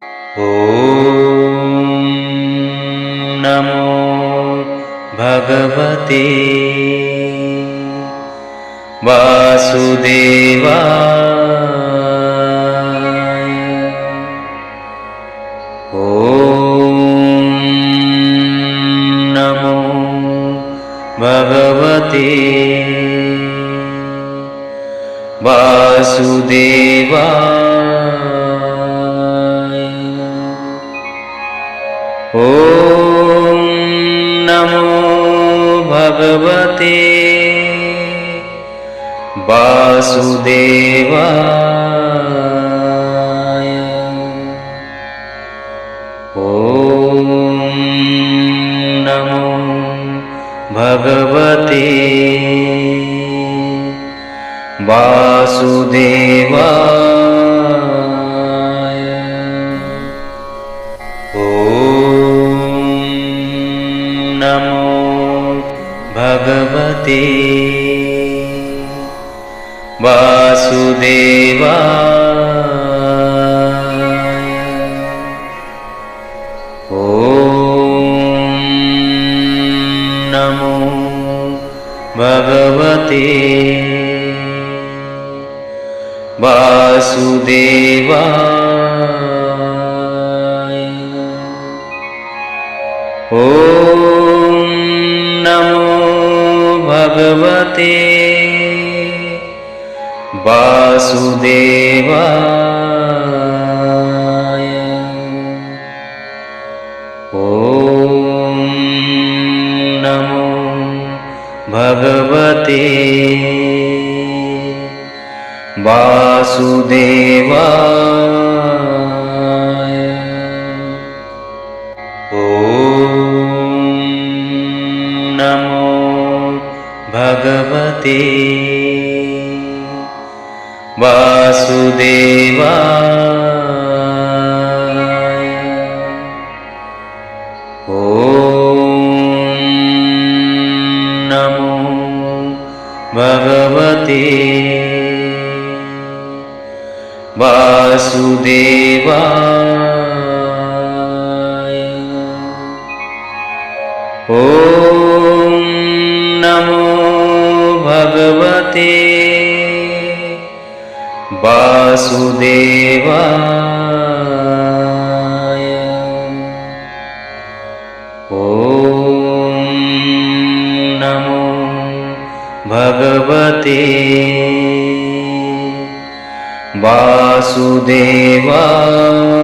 ॐ नमो भगवते वासुदेवाय। ॐ नमो भगवते वासुदेवाय। ॐ नमो भगवते वासुदेवाय। ॐ नमो भगवते वासुदेवाय। ॐ नमो भगवते वासुदेवाय। ॐ नमो भगवते वासुदेवाय। ॐ नमो भगवते वासुदेवाय। ॐ नमो भगवते वासुदेवाय। ॐ नमो भगवते वासुदेवाय। ॐ नमो भगवते वासुदेवाय। ॐ नमो भगवते वासुदेवाय। ॐ नमो भगवते वासुदेवाय।